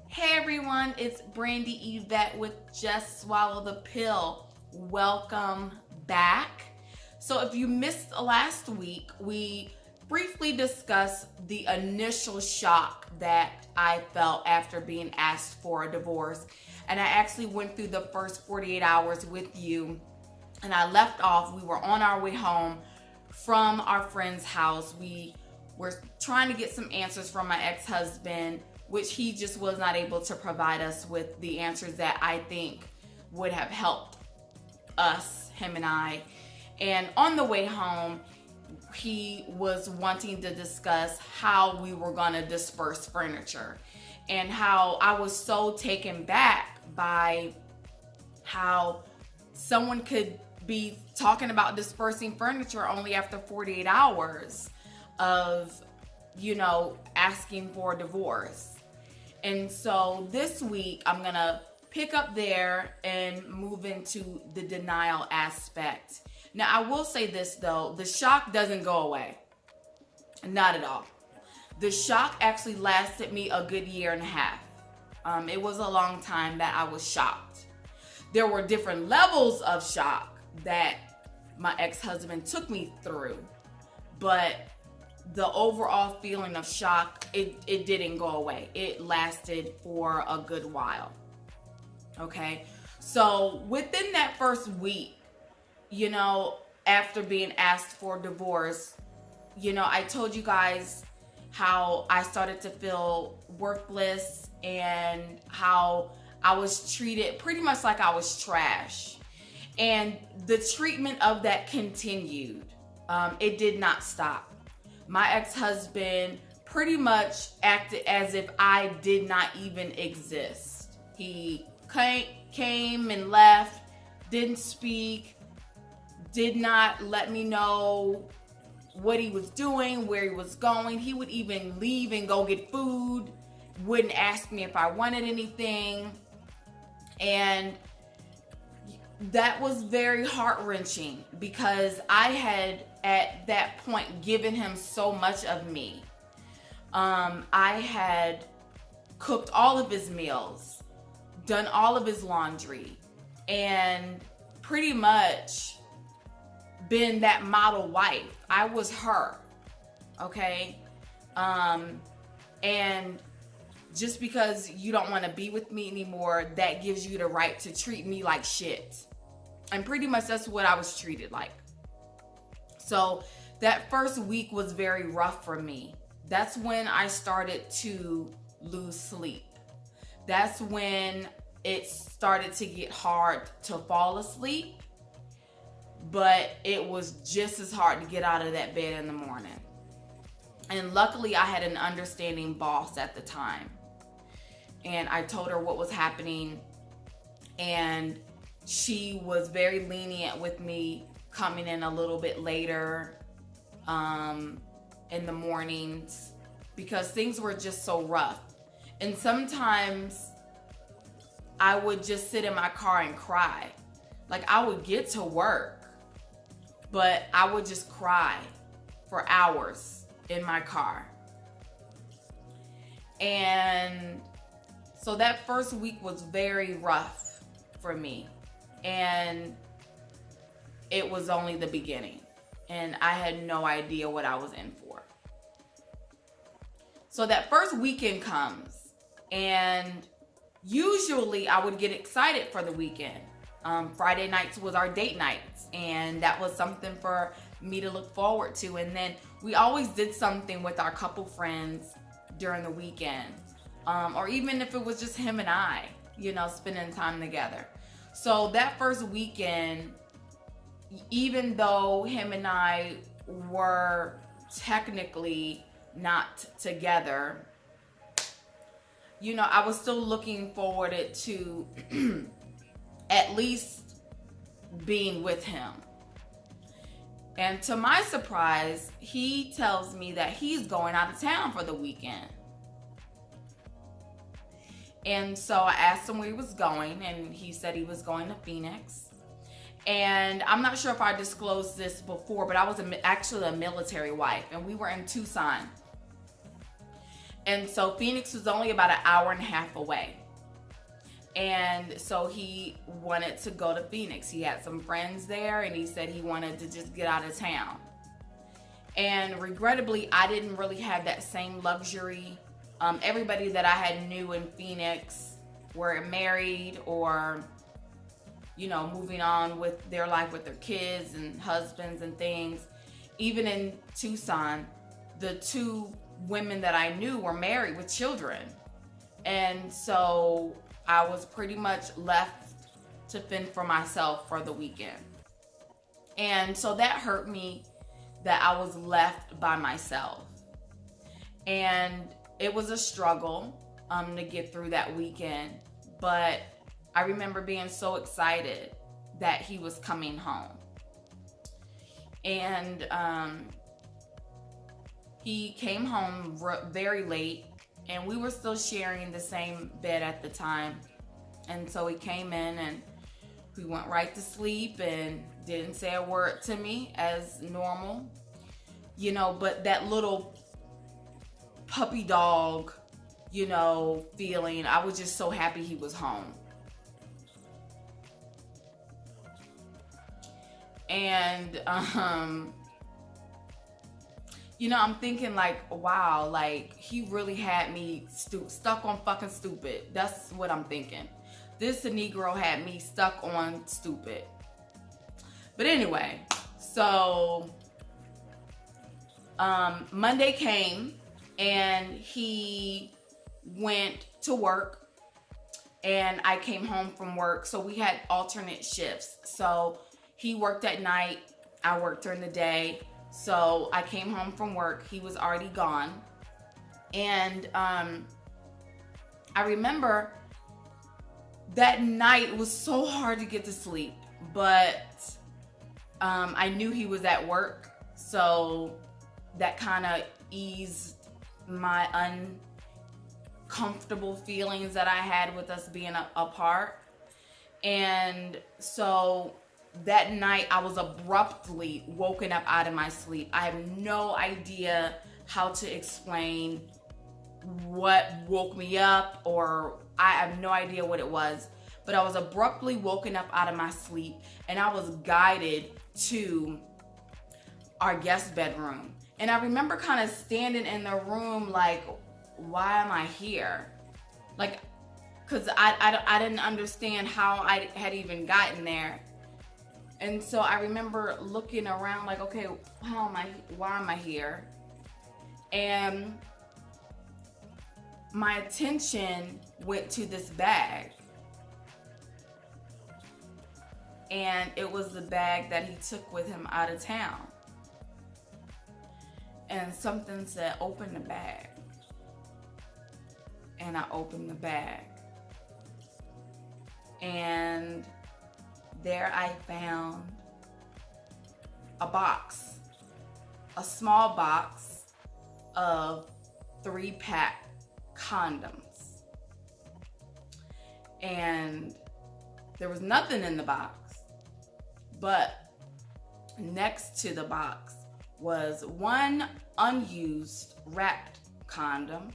Hey everyone, it's Brandy Yvette with Just Swallow the Pill. Welcome back. So if you missed last week, we briefly discussed the initial shock that I felt after being asked for a divorce. And I actually went through the first 48 hours with you. And I left off, we were on our way home from our friend's house. We were trying to get some answers from my ex-husband, which he just was not able to provide us with the answers that I think would have helped us, him and I. And on the way home, he was wanting to discuss how we were going to disperse furniture, and how I was so taken back by how someone could be talking about dispersing furniture only after 48 hours of, asking for a divorce. And so this week, I'm going to pick up there and move into the denial aspect. Now, I will say this, though. The shock doesn't go away. Not at all. The shock actually lasted me a good year and a half. It was a long time that I was shocked. There were different levels of shock that my ex-husband took me through. But the overall feeling of shock, it didn't go away. It lasted for a good while. Okay? So within that first week, after being asked for divorce, I told you guys how I started to feel worthless and how I was treated pretty much like I was trash. And the treatment of that continued. It did not stop. My ex-husband pretty much acted as if I did not even exist. He came and left, didn't speak, did not let me know what he was doing, where he was going. He would even leave and go get food, wouldn't ask me if I wanted anything. And that was very heart-wrenching because I had at that point given him so much of me. I had cooked all of his meals, done all of his laundry, and pretty much been that model wife. I was her, okay? And just because you don't want to be with me anymore, that gives you the right to treat me like shit. And pretty much that's what I was treated like. So that first week was very rough for me. That's when I started to lose sleep. That's when it started to get hard to fall asleep. But it was just as hard to get out of that bed in the morning. And luckily I had an understanding boss at the time. And I told her what was happening, and she was very lenient with me coming in a little bit later in the mornings because things were just so rough. And sometimes I would just sit in my car and cry. Like, I would get to work, but I would just cry for hours in my car. And so that first week was very rough for me. And it was only the beginning. And I had no idea what I was in for. So that first weekend comes. And usually I would get excited for the weekend. Friday nights was our date nights. And that was something for me to look forward to. And then we always did something with our couple friends during the weekend. Or even if it was just him and I, spending time together. So that first weekend, even though him and I were technically not together, I was still looking forward to at least being with him. And to my surprise, he tells me that he's going out of town for the weekend. And so I asked him where he was going, and he said he was going to Phoenix. And I'm not sure if I disclosed this before, but I was actually a military wife, and we were in Tucson. And so Phoenix was only about an hour and a half away. And so he wanted to go to Phoenix. He had some friends there, and he said he wanted to just get out of town. And regrettably, I didn't really have that same luxury. Everybody that I had knew in Phoenix were married or, you know, moving on with their life with their kids and husbands and things. Even in Tucson, the two women that I knew were married with children. And so I was pretty much left to fend for myself for the weekend. And so that hurt me, that I was left by myself. And it was a struggle to get through that weekend. But I remember being so excited that he was coming home. And he came home very late, and we were still sharing the same bed at the time. And so he came in, and we went right to sleep and didn't say a word to me as normal. You know, but that little puppy dog, you know, feeling, I was just so happy he was home. And, you know, I'm thinking like, wow, like he really had me stuck on fucking stupid. That's what I'm thinking. This Negro had me stuck on stupid. But anyway, so Monday came and he went to work and I came home from work. So we had alternate shifts. So he worked at night, I worked during the day. So I came home from work, he was already gone. And I remember that night it was so hard to get to sleep, but I knew he was at work. So that kind of eased my uncomfortable feelings that I had with us being apart. And so that night I was abruptly woken up out of my sleep. I have no idea how to explain what woke me up, or I have no idea what it was, but I was abruptly woken up out of my sleep and I was guided to our guest bedroom. And I remember kind of standing in the room like, why am I here? Like, cause I didn't understand how I had even gotten there. And so I remember looking around like, okay, why am I here? And my attention went to this bag. And it was the bag that he took with him out of town. And something said, open the bag. And I opened the bag. And there I found a box, a small box of 3-pack condoms. And there was nothing in the box, but next to the box was one unused wrapped condom,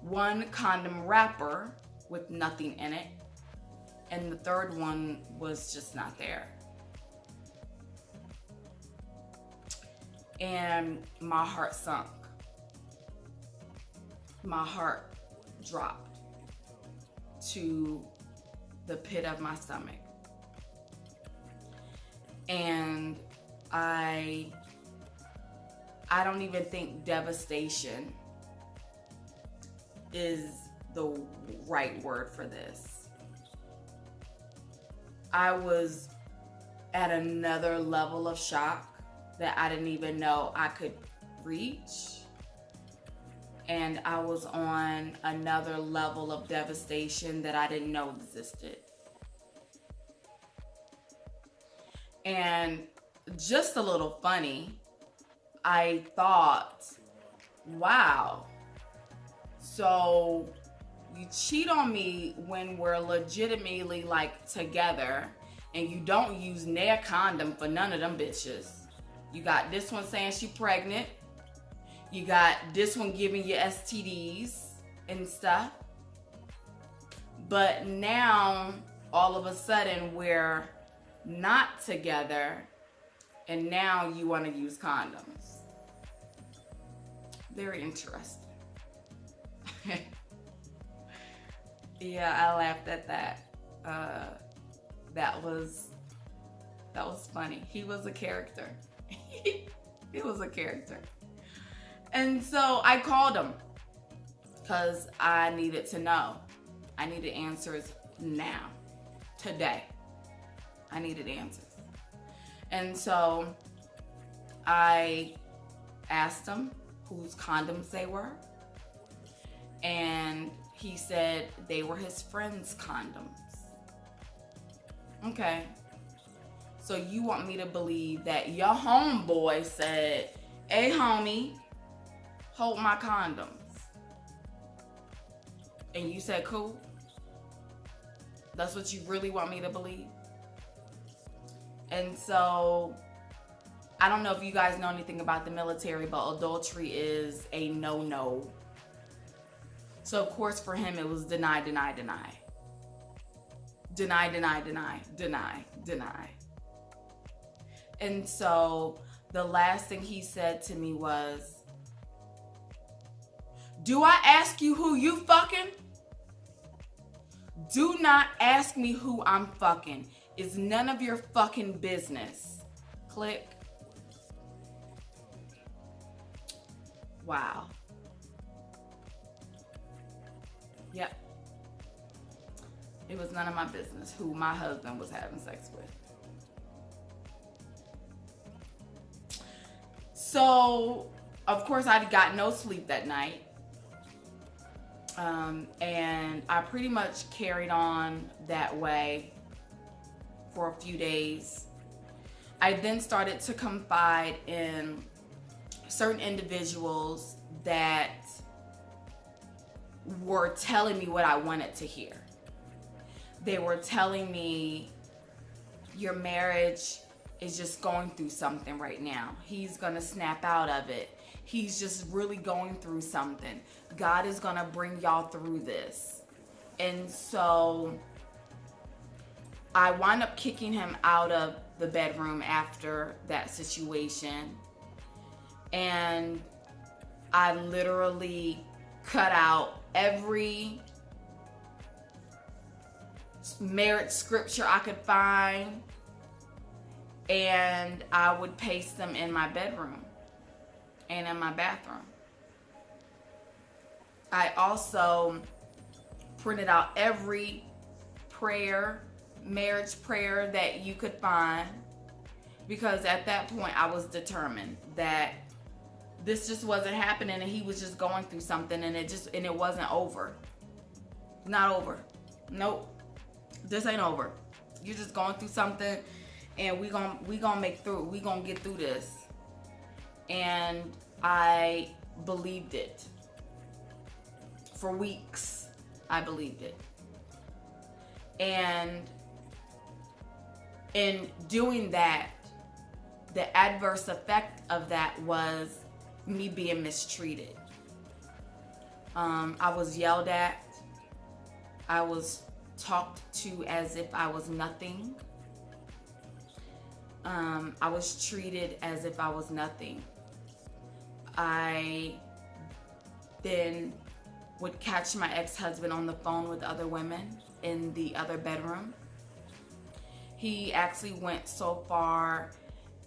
one condom wrapper with nothing in it, and the third one was just not there. And my heart sunk. My heart dropped to the pit of my stomach. And I don't even think devastation is the right word for this. I was at another level of shock that I didn't even know I could reach. And I was on another level of devastation that I didn't know existed. And just a little funny, I thought, wow, so you cheat on me when we're legitimately like together, and you don't use near condom for none of them bitches. You got this one saying she pregnant. You got this one giving you STDs and stuff. But now, all of a sudden, we're not together, and now you want to use condoms. Very interesting. Yeah, I laughed at that. That was funny. He was a character. He was a character. And so I called him because I needed to know. I needed answers now, today. I needed answers. And so I asked him whose condoms they were. And he said they were his friend's condoms. Okay. So you want me to believe that your homeboy said, "Hey homie, hold my condoms." And you said, "Cool." That's what you really want me to believe? And so, I don't know if you guys know anything about the military, but adultery is a no-no. So, of course, for him, it was deny, deny, deny. Deny, deny, deny, deny, deny. And so, the last thing he said to me was, "Do I ask you who you fucking? Do not ask me who I'm fucking. It's none of your fucking business." Click. Wow. Yep. It was none of my business who my husband was having sex with. So, of course, I got no sleep that night. And I pretty much carried on that way for a few days. I then started to confide in certain individuals that were telling me what I wanted to hear. They were telling me, "Your marriage is just going through something right now. He's gonna snap out of it. He's just really going through something. God is gonna bring y'all through this." And so I wound up kicking him out of the bedroom after that situation. And I literally cut out every marriage scripture I could find, and I would paste them in my bedroom and in my bathroom. I also printed out every prayer, marriage prayer that you could find, because at that point I was determined that this just wasn't happening, and he was just going through something, and it wasn't over. Not over. Nope. This ain't over. You're just going through something, and we gonna make through. We gonna get through this. And I believed it. For weeks, I believed it. And in doing that, the adverse effect of that was me being mistreated. I was yelled at. I was talked to as if I was nothing. I was treated as if I was nothing. I then would catch my ex-husband on the phone with other women in the other bedroom. He actually went so far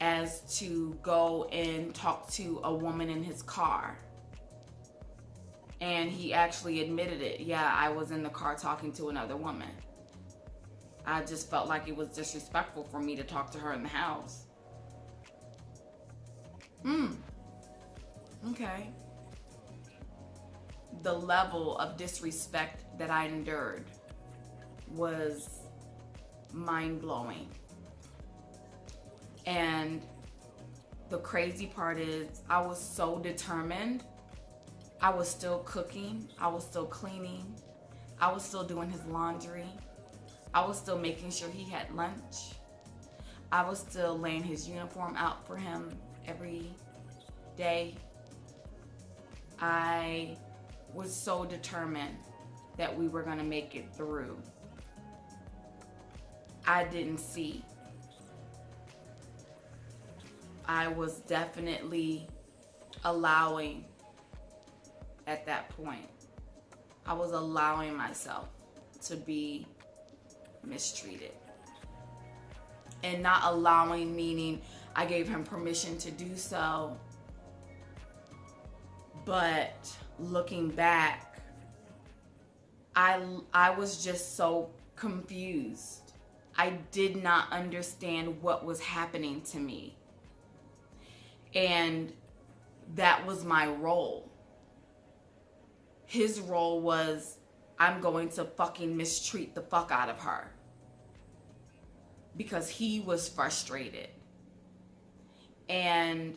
as to go and talk to a woman in his car. And he actually admitted it. Yeah, I was in the car talking to another woman. I just felt like it was disrespectful for me to talk to her in the house. Okay. The level of disrespect that I endured was mind-blowing. And the crazy part is, I was so determined. I was still cooking. I was still cleaning. I was still doing his laundry. I was still making sure he had lunch. I was still laying his uniform out for him every day. I was so determined that we were going to make it through. I didn't see. I was definitely allowing at that point. I was allowing myself to be mistreated. And not allowing meaning I gave him permission to do so. But looking back, I was just so confused. I did not understand what was happening to me. And that was my role. His role was, I'm going to fucking mistreat the fuck out of her. Because he was frustrated. And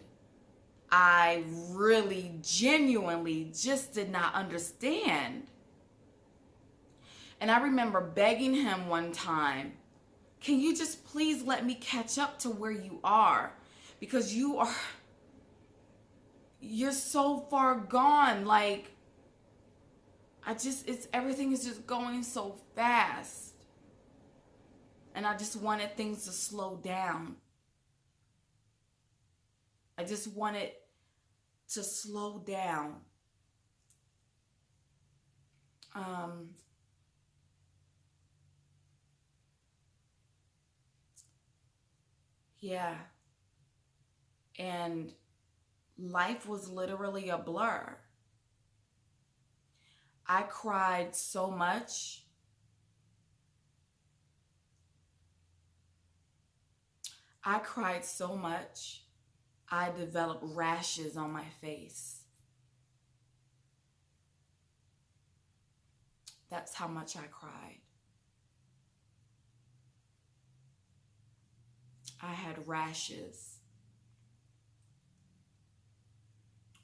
I really, genuinely just did not understand. And I remember begging him one time, can you just please let me catch up to where you are? Because you're so far gone. Like, everything is just going so fast. And I just wanted things to slow down. I just wanted to slow down. Yeah. And life was literally a blur. I cried so much. I developed rashes on my face. That's how much I cried. I had rashes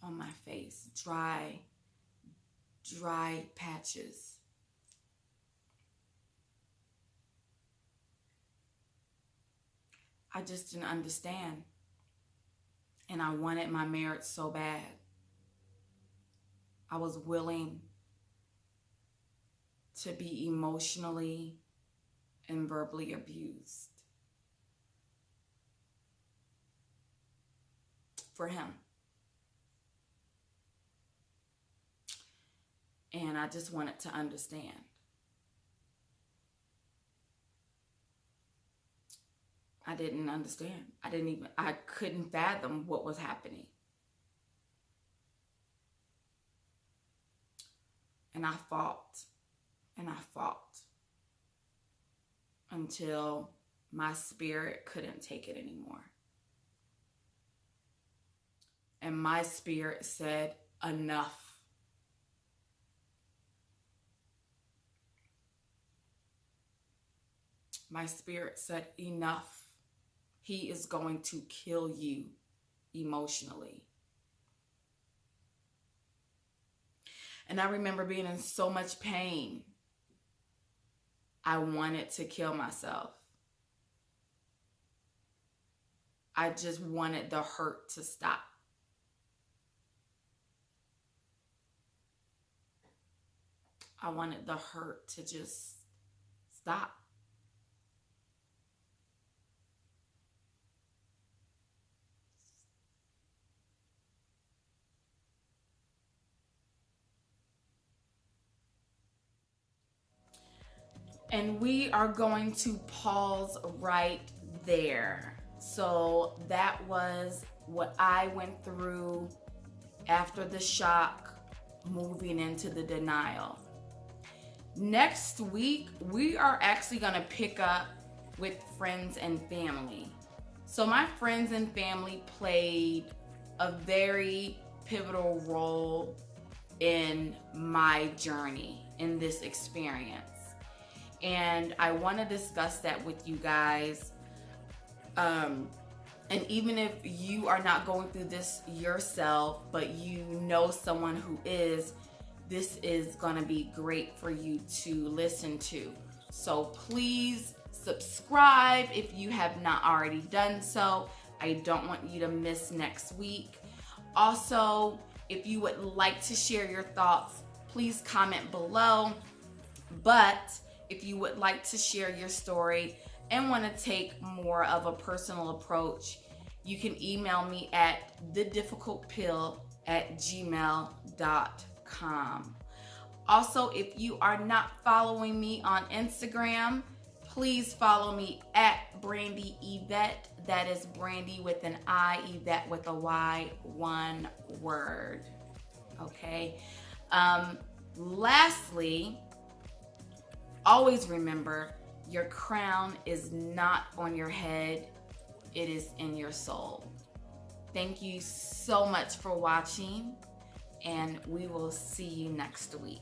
on my face, dry patches. I just didn't understand. And I wanted my marriage so bad. I was willing to be emotionally and verbally abused for him. And I just wanted to understand. I didn't understand. I couldn't fathom what was happening. And I fought until my spirit couldn't take it anymore. And my spirit said, enough. My spirit said, enough. He is going to kill you emotionally. And I remember being in so much pain. I wanted to kill myself. I just wanted the hurt to stop. I wanted the hurt to just stop. And we are going to pause right there. So that was what I went through after the shock, moving into the denial. Next week, we are actually going to pick up with friends and family. So my friends and family played a very pivotal role in my journey, in this experience. And I want to discuss that with you guys. And even if you are not going through this yourself, but you know someone who is, this is going to be great for you to listen to. So please subscribe if you have not already done so. I don't want you to miss next week. Also, if you would like to share your thoughts, please comment below. But if you would like to share your story and want to take more of a personal approach, you can email me at thedifficultpill@gmail.com. Also, if you are not following me on Instagram, please follow me at Brandy Yvette. That is Brandy with an I, Yvette with a Y, one word. Okay. Lastly, always remember, your crown is not on your head, it is in your soul. Thank you so much for watching, and we will see you next week.